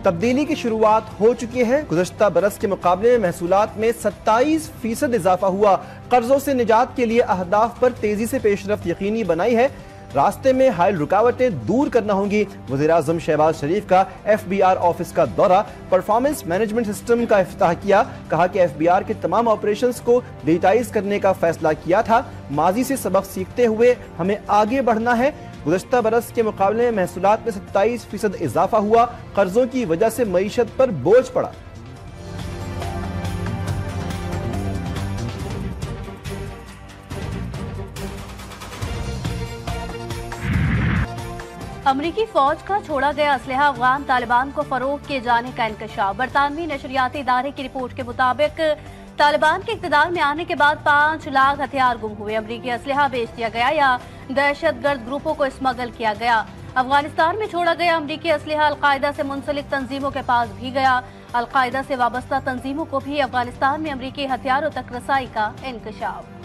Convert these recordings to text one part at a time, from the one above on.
तब्दीली की शुरुआत हो चुकी है। गुज़श्ता बरस के मुकाबले में महसूलात में 27% इजाफा हुआ। कर्जों से निजात के लिए अहदाफ पर तेजी से पेशरफ्त यकीनी बनाई है। रास्ते में हायल रुकावटें दूर करना होंगी। वज़ीर-ए-आज़म शहबाज शरीफ का FBR ऑफिस का दौरा, परफॉर्मेंस मैनेजमेंट सिस्टम का इफ्तिताह किया। कहा कि FBR के तमाम ऑपरेशंस को डिजिटाइज करने का फैसला किया था। माजी से सबक सीखते हुए हमें आगे बढ़ना है। गुज़श्ता बरस के मुकाबले में महसूलात में 27% इजाफा हुआ। कर्जों की वजह से मईशत पर बोझ पड़ा। अमरीकी फौज का छोड़ा गया असलहा अफगान तालिबान को फरोग किए जाने का इंकशाफ। बरतानवी नशरियाती इदारे की रिपोर्ट के मुताबिक तालिबान के इक़्तिदार में आने के बाद 5 लाख हथियार गुम हुए। अमरीकी असलहा बेच दिया गया या दहशतगर्द ग्रुपों को स्मगल किया गया। अफगानिस्तान में छोड़ा गया अमरीकी असलहा अलकायदा से मुंसलिक तंजीमों के पास भी गया। अलकायदा से वाबस्ता तंजीमों को भी अफगानिस्तान में अमरीकी हथियारों तक रसाई का इंकशाफ।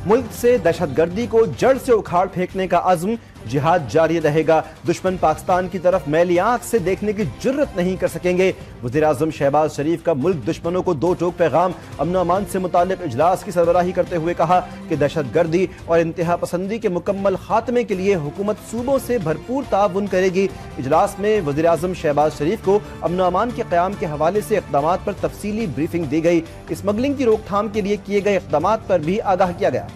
मुल्क से दहशतगर्दी को जड़ से उखाड़ फेंकने का अज़्म, जिहाद जारी रहेगा। दुश्मन पाकिस्तान की तरफ मैली आंख से देखने की जुर्रत नहीं कर सकेंगे। वज़ीर-ए-आज़म शहबाज शरीफ का मुल्क दुश्मनों को 2 टोक पैगाम। अमन अमान से मुताल्लिक इजलास की सरबराही करते हुए कहा कि दहशतगर्दी और इंतहा पसंदी के मुकम्मल खात्मे के लिए हुकूमत सूबों से भरपूर ताउन करेगी। इजलास में वज़ीर-ए-आज़म शहबाज शरीफ को अमन अमान के क़याम के हवाले से इक़दामात पर तफसीली ब्रीफिंग दी गई। स्मगलिंग की रोकथाम के लिए किए गए इक़दामात पर भी आगाह किया गया।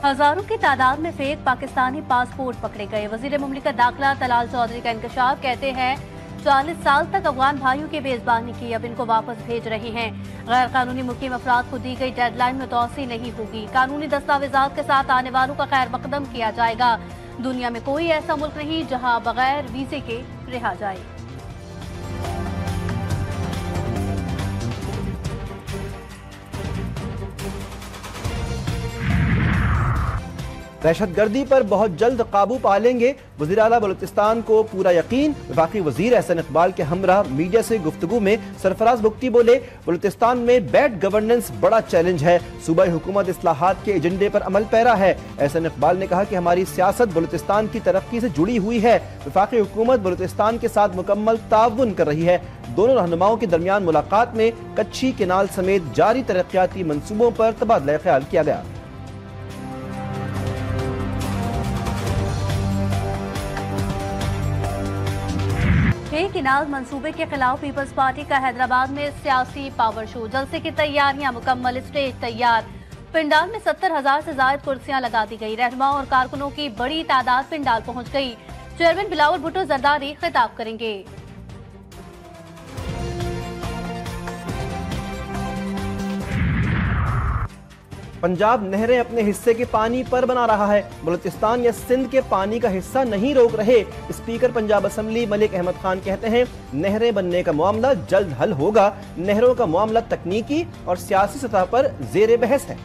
हजारों की तादाद में फेक पाकिस्तानी पासपोर्ट पकड़े गए। वजीर मुमलिकत दाखिला तलाल चौधरी का इंकशाफ। कहते हैं 40 साल तक अफगान भाइयों की बेज़बानी की, अब इनको वापस भेज रहे हैं। गैर कानूनी मुकीम अफराद को दी गई डेडलाइन में तोसी नहीं होगी। कानूनी दस्तावेजात के साथ आने वालों का खैर मकदम किया जाएगा। दुनिया में कोई ऐसा मुल्क नहीं जहां बगैर वीजे के रहा जाए। दहशतगर्दी पर बहुत जल्द काबू पा लेंगे। वज़ीर आला बलूचिस्तान को पूरा यकीन। वफाकी वज़ीर एहसन इकबाल के हमरा मीडिया से गुफ्तगू में सरफराज बुख्ती बोले, बलूचिस्तान में बैड गवर्नेंस बड़ा चैलेंज है। सूबाई हुकूमत इस्लाहात के एजेंडे पर अमल पैरा है। एहसन इकबाल ने कहा कि हमारी सियासत बलूचिस्तान की तरक्की से जुड़ी हुई है। वफाकी हुकूमत बलूचिस्तान के साथ मुकम्मल ताउन कर रही है। दोनों रहनुमाओं के दरमियान मुलाकात में कच्ची केनाल समेत जारी तरक्याती मंसूबों पर तबादला ख्याल किया गया। केनाल मंसूबे के खिलाफ पीपल्स पार्टी का हैदराबाद में सियासी पावर शो। जलसे की तैयारियां मुकम्मल, स्टेज तैयार। पिंडाल में 70,000 से ज्यादा कुर्सियां लगा दी गई। रहनुमाओं और कारकुनों की बड़ी तादाद पिंडाल पहुंच गई। चेयरमैन बिलावल भुट्टो जरदारी खिताब करेंगे। पंजाब नहरें अपने हिस्से के पानी पर बना रहा है। बलूचिस्तान या सिंध के पानी का हिस्सा नहीं रोक रहे। स्पीकर पंजाब असम्बली मलिक अहमद खान कहते हैं, नहरें बनने का मामला जल्द हल होगा। नहरों का मामला तकनीकी और सियासी सतह पर जेर बहस है।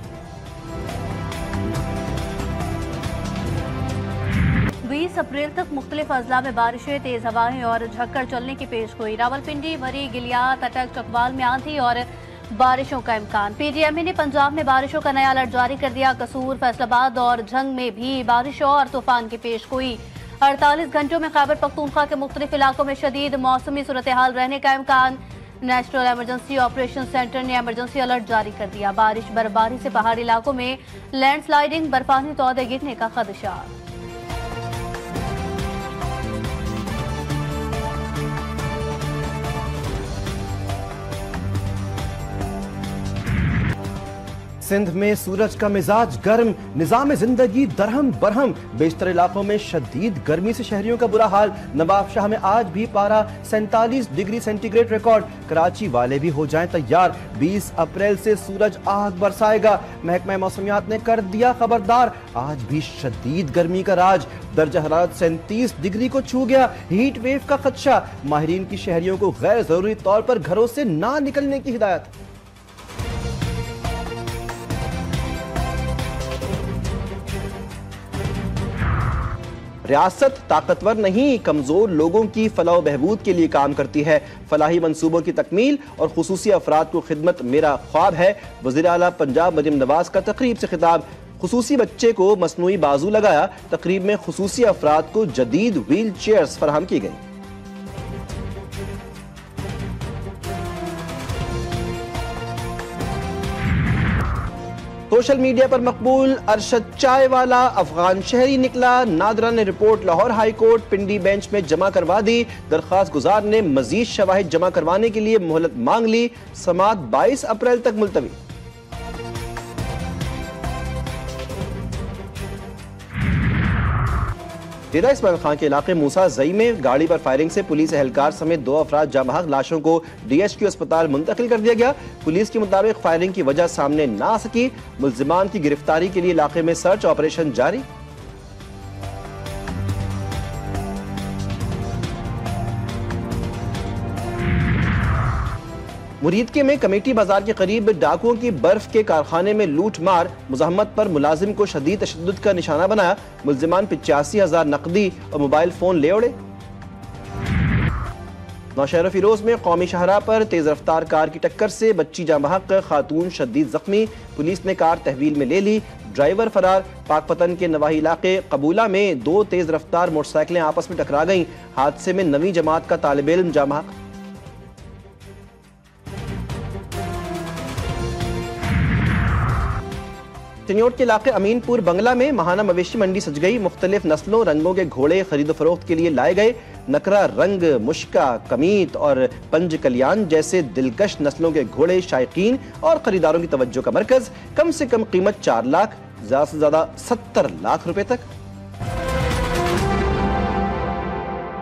20 अप्रैल तक मुख्तलिफ अजला में बारिशें, तेज हवाएं और झक्कड़ चलने की पेशगोई। रावलपिंडी, वरी, गिलियात, अटक, चकवाल में आंधी और बारिशों का इम्कान। PTMA ने पंजाब में बारिशों का नया अलर्ट जारी कर दिया। कसूर, फैसलाबाद और झंग में भी बारिशों और तूफान की पेशगोई। 48 घंटों में खैबर पख्तूनख्वा के मुख्तलिफ इलाकों में शदीद मौसमी सूरत हाल रहने का इम्कान। नेशनल इमरजेंसी ऑपरेशन सेंटर ने इमरजेंसी अलर्ट जारी कर दिया। बारिश, बर्फबारी से पहाड़ी इलाकों में लैंडस्लाइडिंग, बर्फानी तौदे गिरने का खदशा। सिंध में सूरज का मिजाज गर्म, निजाम जिंदगी दरहम बरहम। बेशतर इलाकों में शदीद गर्मी से शहरियों का बुरा हाल। नवाब शाह में आज भी पारा 47 डिग्री सेंटीग्रेड रिकॉर्ड। कराची वाले भी हो जाएं तैयार, 20 अप्रैल से सूरज आग बरसाएगा। महकमा मौसमियात ने कर दिया खबरदार, आज भी शदीद गर्मी का राज। दर्जा हरारत 37 डिग्री को छू गया। हीट वेव का खदशा। माहिरीन की शहरियों को गैर जरूरी तौर पर घरों से ना निकलने की हिदायत। रियासत ताकतवर नहीं, कमजोर लोगों की फलाह बहबूद के लिए काम करती है। फलाही मंसूबों की तकमील और खुसूसी अफराद को खिदमत मेरा ख्वाब है। वज़ीर आला पंजाब मरियम नवाज का तकरीब से खिताब। खुसूसी बच्चे को मसनूई बाजू लगाया। तकरीब में खुसूसी अफराद को जदीद व्हील चेयर्स फराहम की गई। सोशल मीडिया पर मकबूल अरशद चाय वाला अफगान शहरी निकला। नादरा ने रिपोर्ट लाहौर हाई कोर्ट पिंडी बेंच में जमा करवा दी। दरख्वास्त गुजार ने मजीद शवाहिद जमा करवाने के लिए मोहलत मांग ली। समाअत 22 अप्रैल तक मुलतवी। डेरा इस्माइल खान के इलाके मूसा जई में गाड़ी पर फायरिंग से पुलिस एहलकार समेत 2 अफराद जाँ बहक, लाशों को DHQ अस्पताल मुंतकिल कर दिया गया। पुलिस के मुताबिक फायरिंग की वजह सामने ना आ सकी। मुल्जिमान की गिरफ्तारी के लिए इलाके में सर्च ऑपरेशन जारी। मुरीदके में कमेटी बाजार के करीब डाकुओं की बर्फ के कारखाने में लूट मार। मुज़ाहमत पर मुलाजिम को शदीद तशद्दुद का निशाना बनाया। मुल्जिमान 85,000 नकदी और मोबाइल फोन ले उड़े। नौशहरा फिरोज में कौमी शाहराह पर तेज रफ्तार कार की टक्कर से बच्ची जाँ बहक, खातून शदीद जख्मी। पुलिस ने कार तहवील में ले ली, ड्राइवर फरार। पाकपतन के नवाही इलाके कबूला में 2 तेज रफ्तार मोटरसाइकिलें आपस में टकरा गईं। हादसे में 9वीं जमात का तालिब इल्म जाँ बहक। चिन्योट के इलाके अमीनपुर बंगला में महाना मवेशी मंडी सज गई। मुख्तलिफ नस्लों रंगों के घोड़े खरीदो फरोख्त के लिए लाए गए। नकरा रंग, मुश्का, कमीत और पंज कल्याण जैसे दिलकश नस्लों के घोड़े शायकीन और खरीदारों की तवज्जो का मरकज। कम से कम कीमत 4 लाख, ज्यादा से ज्यादा 70 लाख रुपए तक।